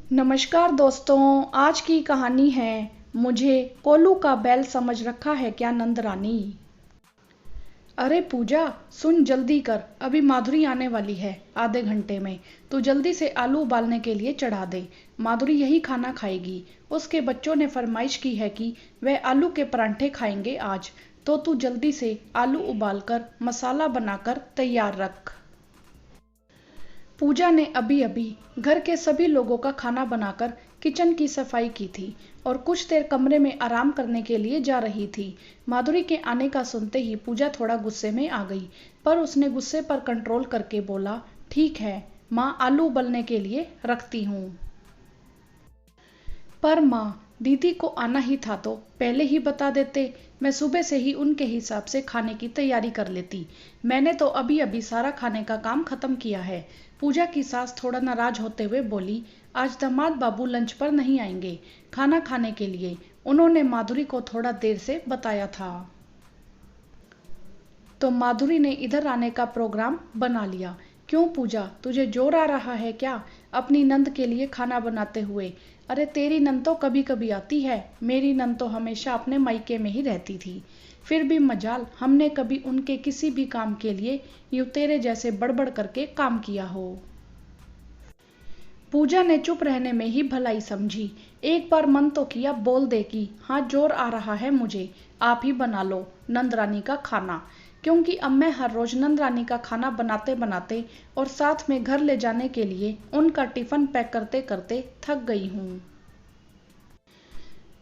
नमस्कार दोस्तों, आज की कहानी है मुझे कोलू का बैल समझ रखा है क्या नंदरानी। अरे पूजा, सुन जल्दी कर, अभी माधुरी आने वाली है आधे घंटे में। तू जल्दी से आलू उबालने के लिए चढ़ा दे। माधुरी यही खाना खाएगी। उसके बच्चों ने फरमाइश की है कि वह आलू के परांठे खाएंगे आज, तो तू जल्दी से आलू उबालकर मसाला बनाकर तैयार रख। पूजा ने अभी अभी घर के सभी लोगों का खाना बनाकर किचन की सफाई की थी और कुछ देर कमरे में आराम करने के लिए जा रही थी। माधुरी के आने का सुनते ही पूजा थोड़ा गुस्से में आ गई, पर उसने गुस्से पर कंट्रोल करके बोला, ठीक है माँ, आलू उबलने के लिए रखती हूँ। पर माँ, दीदी को आना ही था तो पहले ही बता देते, मैं सुबह से ही उनके हिसाब से खाने की तैयारी कर लेती। मैंने तो अभी अभी सारा खाने का काम खत्म किया है। पूजा की सास थोड़ा नाराज होते हुए बोली, आज दामाद बाबू लंच पर नहीं आएंगे खाना खाने के लिए, उन्होंने माधुरी को थोड़ा देर से बताया था। तो माधुरी ने इधर आने का प्रोग्राम बना लिया। क्यों पूजा, तुझे जोर आ रहा है क्या अपनी नंद के लिए खाना बनाते हुए? अरे तेरी नंद तो कभी कभी आती है, मेरी नंद तो हमेशा अपने मायके में ही रहती थी। फिर भी मजाल हमने कभी उनके किसी भी काम के लिए यूं तेरे जैसे बड़बड़ करके काम किया हो। पूजा ने चुप रहने में ही भलाई समझी। एक बार मन तो किया बोल दे कि हाँ जोर आ रहा है मुझे, आप ही बना लो नंदरानी का खाना, क्योंकि अब मैं हर रोज नंदरानी का खाना बनाते बनाते और साथ में घर ले जाने के लिए उनका टिफिन पैक करते करते थक गई हूँ।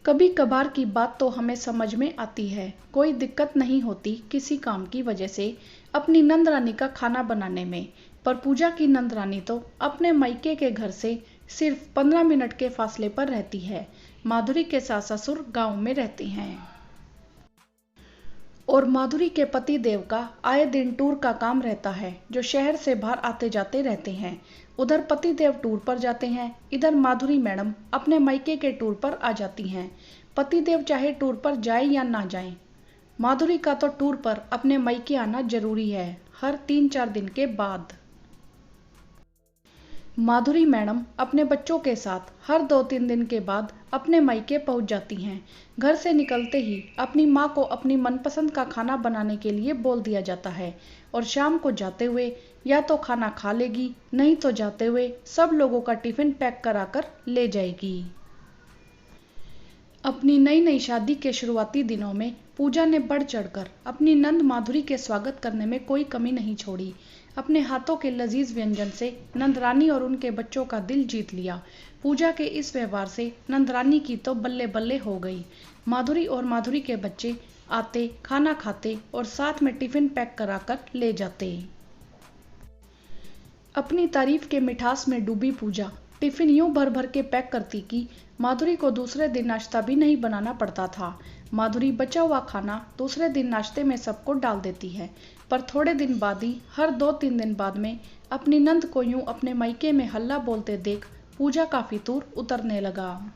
कभी कभार की बात तो हमें समझ में आती है, कोई दिक्कत नहीं होती किसी काम की वजह से अपनी नंदरानी का खाना बनाने में। पर पूजा की नंदरानी तो अपने मायके के घर से सिर्फ 15 मिनट के फासले पर रहती है। माधुरी के सास ससुर गांव में रहते हैं और माधुरी के पति देव का आए दिन टूर का काम रहता है, जो शहर से बाहर आते जाते रहते हैं। उधर पति देव टूर पर जाते हैं, इधर माधुरी मैडम अपने मायके के टूर पर आ जाती हैं। पति देव चाहे टूर पर जाए या ना जाए, माधुरी का तो टूर पर अपने मायके आना जरूरी है, हर 3-4 दिन के बाद। माधुरी मैडम अपने बच्चों के साथ हर 2-3 दिन के बाद अपने मायके पहुंच जाती हैं। घर से निकलते ही अपनी माँ को अपनी मनपसंद का खाना बनाने के लिए बोल दिया जाता है और शाम को जाते हुए या तो खाना खा लेगी, नहीं तो जाते हुए सब लोगों का टिफिन पैक कराकर ले जाएगी। अपनी नई नई शादी के शुरुआती दिनों में पूजा ने बढ़ चढ़कर अपनी नंद माधुरी के स्वागत करने में कोई कमी नहीं छोड़ी। अपने हाथों के लजीज व्यंजन से नंदरानी और उनके बच्चों का दिल जीत लिया। पूजा के इस व्यवहार से नंदरानी की तो बल्ले बल्ले हो गई। माधुरी और माधुरी के बच्चे आते, खाना खाते और साथ में टिफिन पैक कराकर ले जाते। अपनी तारीफ के मिठास में डूबी पूजा टिफिन यूं भर भर के पैक करती कि माधुरी को दूसरे दिन नाश्ता भी नहीं बनाना पड़ता था। माधुरी बचा हुआ खाना दूसरे दिन नाश्ते में सबको डाल देती है, पर थोड़े दिन बाद ही हर 2-3 दिन बाद में अपनी नंद को यूं अपने मायके में हल्ला बोलते देख पूजा का फितूर उतरने लगा।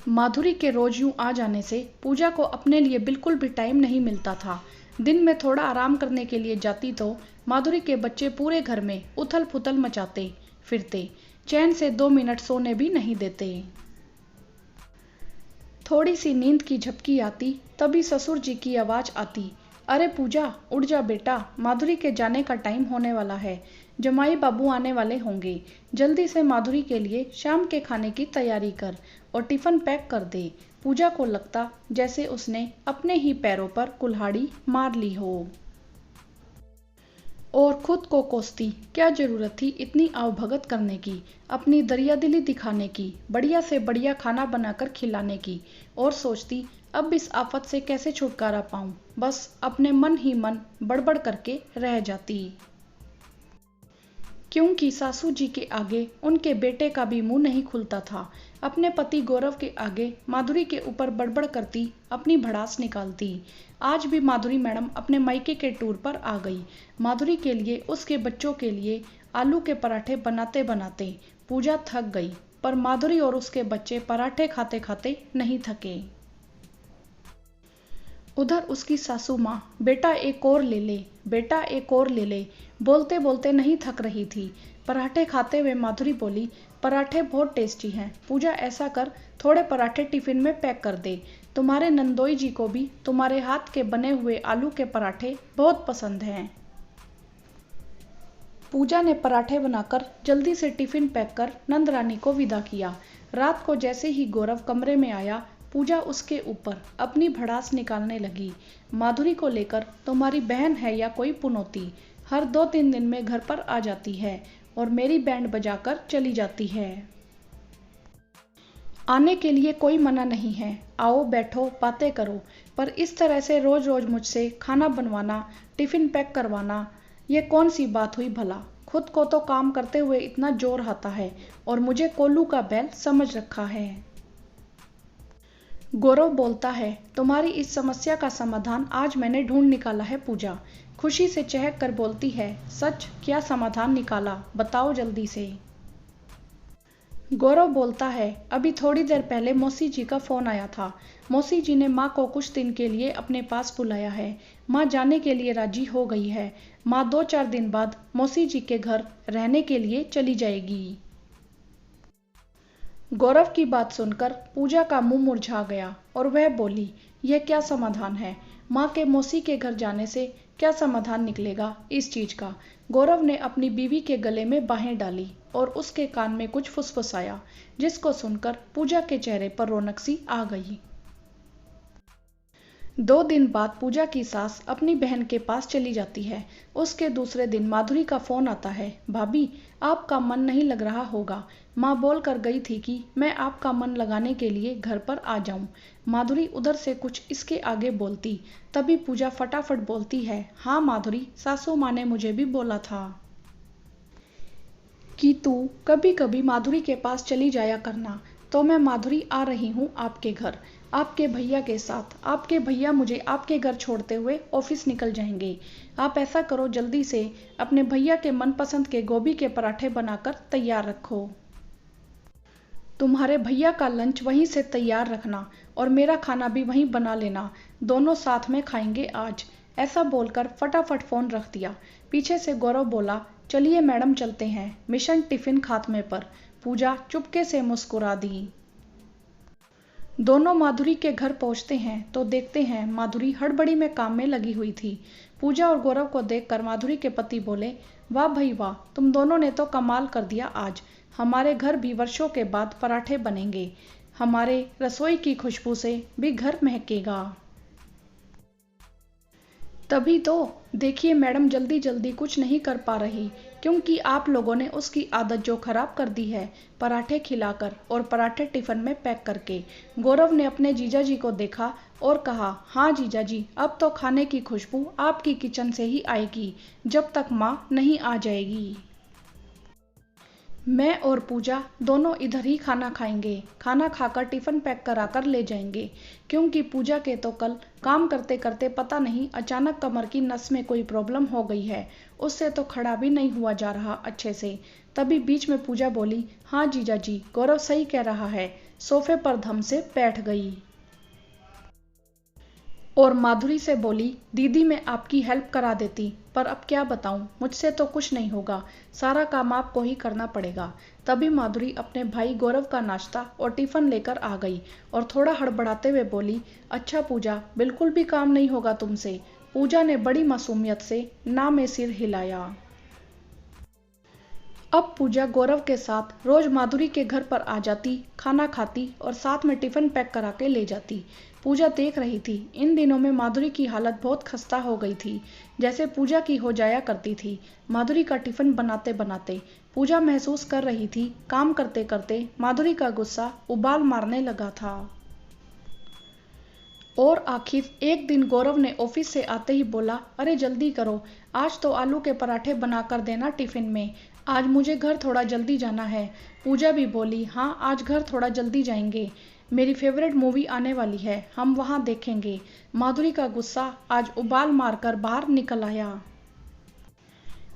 माधुरी के रोज यूं आ जाने से पूजा को अपने लिए बिल्कुल भी टाइम नहीं मिलता था। दिन में थोड़ा आराम करने के लिए जाती तो माधुरी के बच्चे पूरे घर में उथल पुथल मचाते फिरते, चैन से 2 मिनट सोने भी नहीं देते। थोड़ी सी नींद की झपकी आती तभी ससुर जी की आवाज आती, अरे पूजा उठ जा बेटा, माधुरी के जाने का टाइम होने वाला है, जमाई बाबू आने वाले होंगे, जल्दी से माधुरी के लिए शाम के खाने की तैयारी कर और टिफिन पैक कर दे। पूजा को लगता जैसे उसने अपने ही पैरों पर कुल्हाड़ी मार ली हो और खुद को कोसती, क्या जरूरत थी इतनी आवभगत करने की, अपनी दरियादिली दिखाने की, बढ़िया से बढ़िया खाना बनाकर खिलाने की, और सोचती अब इस आफत से कैसे छुटकारा पाऊं। बस अपने मन ही मन बड़बड़ करके रह जाती, क्योंकि सासू जी के आगे उनके बेटे का भी मुंह नहीं खुलता था। अपने पति गौरव के आगे माधुरी के ऊपर बड़बड़ करती, अपनी भड़ास निकालती। आज भी माधुरी मैडम अपने मायके के टूर पर आ गई। माधुरी के लिए, उसके बच्चों के लिए आलू के पराठे बनाते बनाते पूजा थक गई, पर माधुरी और उसके बच्चे पराठे खाते खाते नहीं थके। उधर उसकी सासू माँ, बेटा एक और ले ले, बेटा एक और ले ले। बोलते बोलते नहीं थक रही थी। पराठे खाते हुए माधुरी बोली, पराठे बहुत टेस्टी हैं। पूजा ऐसा कर, थोड़े पराठे टिफिन में पैक कर दे। तुम्हारे नंदोई जी को भी तुम्हारे हाथ के बने हुए आलू के पराठे बहुत पसंद हैं। पूजा ने पराठे बनाकर जल्दी से टिफिन पैक कर नंदरानी को विदा किया। रात को जैसे ही गौरव कमरे में आया, पूजा उसके ऊपर अपनी भड़ास निकालने लगी। माधुरी को लेकर तुम्हारी बहन है या कोई पुनौती, हर 2-3 दिन में घर पर आ जाती है और मेरी बैंड बजाकर चली जाती है। आने के लिए कोई मना नहीं है, आओ बैठो बातें करो, पर इस तरह से रोज रोज मुझसे खाना बनवाना, टिफिन पैक करवाना, ये कौन सी बात हुई भला। खुद को तो काम करते हुए इतना जोर आता है और मुझे कोल्लू का बैल समझ रखा है। गौरव बोलता है, तुम्हारी इस समस्या का समाधान आज मैंने ढूंढ निकाला है। पूजा खुशी से चहक कर बोलती है, सच? क्या समाधान निकाला, बताओ जल्दी से। गौरव बोलता है, अभी थोड़ी देर पहले मौसी जी का फोन आया था। मौसी जी ने माँ को कुछ दिन के लिए अपने पास बुलाया है। माँ जाने के लिए राजी हो गई है। माँ 2-4 दिन बाद मौसी जी के घर रहने के लिए चली जाएगी। गौरव की बात सुनकर पूजा का मुंह मुरझा गया और वह बोली, यह क्या समाधान है? माँ के मौसी के घर जाने से क्या समाधान निकलेगा इस चीज का? गौरव ने अपनी बीवी के गले में बाहें डाली और उसके कान में कुछ फुसफुसाया, जिसको सुनकर पूजा के चेहरे पर रौनक सी आ गई। 2 दिन बाद पूजा की सास अपनी बहन के पास चली जाती है। उसके दूसरे दिन माधुरी का फोन आता है, भाभी आपका मन नहीं लग रहा होगा। माँ बोल कर गई थी कि मैं आपका मन लगाने के लिए घर पर आ जाऊं। माधुरी उधर से कुछ इसके आगे बोलती, तभी पूजा फटाफट बोलती है, हाँ माधुरी, सासू माँ ने मुझे भी बोला था कि तू कभी कभी माधुरी के पास चली जाया करना। तो मैं माधुरी आ रही हूँ आपके घर, आपके भैया के साथ। आपके भैया मुझे आपके घर छोड़ते हुए ऑफिस निकल जाएंगे। आप ऐसा करो, जल्दी से अपने भैया के मनपसंद के गोभी के पराठे बनाकर तैयार रखो। तुम्हारे भैया का लंच वहीं से तैयार रखना और मेरा खाना भी वहीं बना लेना, दोनों साथ में खाएंगे आज। ऐसा बोलकर फटाफट फोन रख दिया। पीछे से गौरव बोला, चलिए मैडम चलते हैं, मिशन टिफिन खात्मे पर। पूजा चुपके से मुस्कुरा दी। दोनों माधुरी के घर पहुंचते हैं तो देखते हैं माधुरी हड़बड़ी में काम में लगी हुई थी। पूजा और गौरव को देखकर माधुरी के पति बोले, वाह भाई वाह, तुम दोनों ने तो कमाल कर दिया आज। हमारे घर भी वर्षों के बाद पराठे बनेंगे। हमारे रसोई की खुशबू से भी घर महकेगा। तभी तो देखिए मैडम जल्दी जल्दी कुछ नहीं कर पा रही, क्योंकि आप लोगों ने उसकी आदत जो खराब कर दी है, पराठे खिलाकर और पराठे टिफिन में पैक करके। गौरव ने अपने जीजा जी को देखा और कहा, हाँ जीजा जी, अब तो खाने की खुशबू आपकी किचन से ही आएगी जब तक माँ नहीं आ जाएगी। मैं और पूजा दोनों इधर ही खाना खाएंगे। खाना खाकर टिफिन पैक कराकर ले जाएंगे, क्योंकि पूजा के तो कल काम करते करते पता नहीं अचानक कमर की नस में कोई प्रॉब्लम हो गई है। उससे तो खड़ा भी नहीं हुआ जा रहा अच्छे से। तभी बीच में पूजा बोली, हाँ जीजा जी, गौरव सही कह रहा है। सोफे पर धम से बैठ गई और माधुरी से बोली, दीदी मैं आपकी हेल्प करा देती, पर अब क्या बताऊं, मुझसे तो कुछ नहीं होगा, सारा काम आपको ही करना पड़ेगा। तभी माधुरी अपने भाई गौरव का नाश्ता और टिफिन लेकर आ गई और थोड़ा हड़बड़ाते हुए बोली, अच्छा पूजा, बिल्कुल भी काम नहीं होगा तुमसे। पूजा ने बड़ी मासूमियत से ना में सिर हिलाया। अब पूजा गौरव के साथ रोज माधुरी के घर पर आ जाती, खाना खाती और साथ में टिफिन पैक करा के ले जाती। पूजा देख रही थी, इन दिनों में माधुरी की हालत बहुत खस्ता हो गई थी, जैसे पूजा की हो जाया करती थी। माधुरी का टिफिन बनाते बनाते पूजा महसूस कर रही थी, काम करते करते माधुरी का गुस्सा उबाल मारने लगा था। और आखिर एक दिन गौरव ने ऑफिस से आते ही बोला, अरे जल्दी करो, आज तो आलू के पराठे बनाकर देना टिफिन में, आज मुझे घर थोड़ा जल्दी जाना है। पूजा भी बोली, हाँ आज घर थोड़ा जल्दी जाएंगे, मेरी फेवरेट मूवी आने वाली है, हम वहां देखेंगे। माधुरी का गुस्सा आज उबाल मारकर बाहर निकल आया।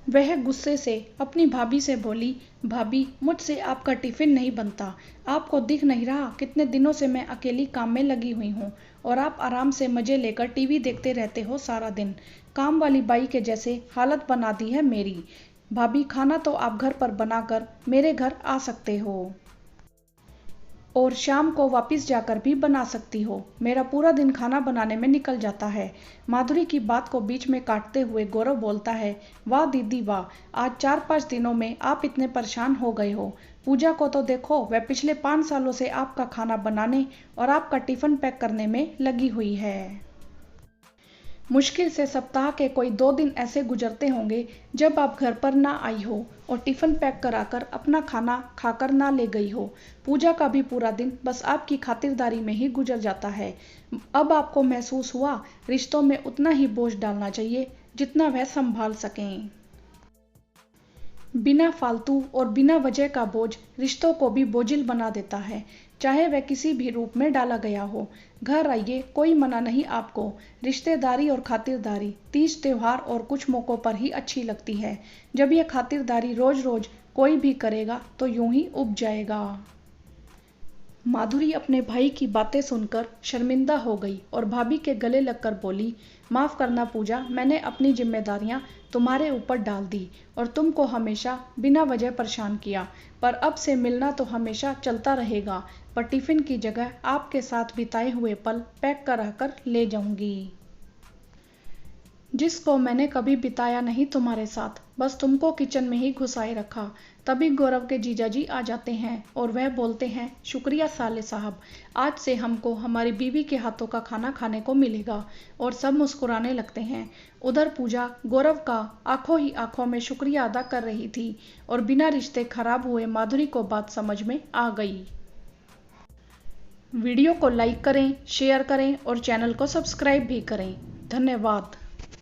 वह गुस्से से अपनी भाभी से बोली, भाभी मुझसे आपका टिफिन नहीं बनता, आपको दिख नहीं रहा कितने दिनों से मैं अकेली काम में लगी हुई हूँ और आप आराम से मजे लेकर टीवी देखते रहते हो सारा दिन। काम वाली बाई के जैसे हालत बना दी है मेरी। भाभी, खाना तो आप घर पर बनाकर मेरे घर आ सकते हो और शाम को वापस जाकर भी बना सकती हो। मेरा पूरा दिन खाना बनाने में निकल जाता है। माधुरी की बात को बीच में काटते हुए गौरव बोलता है, वाह दीदी वाह, आज 4-5 दिनों में आप इतने परेशान हो गए हो। पूजा को तो देखो, वह पिछले 5 सालों से आपका खाना बनाने और आपका टिफिन पैक करने में लगी हुई है। मुश्किल से सप्ताह के कोई 2 दिन ऐसे गुजरते होंगे जब आप घर पर ना आई हो और टिफिन पैक कराकर अपना खाना खाकर ना ले गई हो। पूजा का भी पूरा दिन बस आपकी खातिरदारी में ही गुजर जाता है। अब आपको महसूस हुआ रिश्तों में उतना ही बोझ डालना चाहिए जितना वह संभाल सकें। बिना फालतू और बिना वजह का बोझ रिश्तों को भी बोझिल बना देता है, चाहे वह किसी भी रूप में डाला गया हो। घर आइए, कोई मना नहीं आपको। रिश्तेदारी और खातिरदारी तीज त्योहार और कुछ मौकों पर ही अच्छी लगती है। जब यह खातिरदारी रोज रोज कोई भी करेगा तो यूं ही उब जाएगा। माधुरी अपने भाई की बातें सुनकर शर्मिंदा हो गई और भाभी के गले लगकर बोली, माफ करना पूजा, मैंने अपनी जिम्मेदारियां तुम्हारे ऊपर डाल दी और तुमको हमेशा बिना वजह परेशान किया। पर अब से मिलना तो हमेशा चलता रहेगा। पर टिफिन की जगह आपके साथ बिताए हुए पल पैक करा कर ले जाऊंगी, जिसको मैंने कभी बिताया नहीं तुम्हारे साथ। बस तुमको किचन में ही घुसाए रखा। तभी गौरव के जीजाजी आ जाते हैं और वह बोलते हैं, शुक्रिया साले साहब, आज से हमको हमारी बीवी के हाथों का खाना खाने को मिलेगा। और सब मुस्कुराने लगते हैं। उधर पूजा गौरव का आंखों ही आंखों में शुक्रिया अदा कर रही थी और बिना रिश्ते खराब हुए माधुरी को बात समझ में आ गई। वीडियो को लाइक करें, शेयर करें और चैनल को सब्सक्राइब भी करें। धन्यवाद।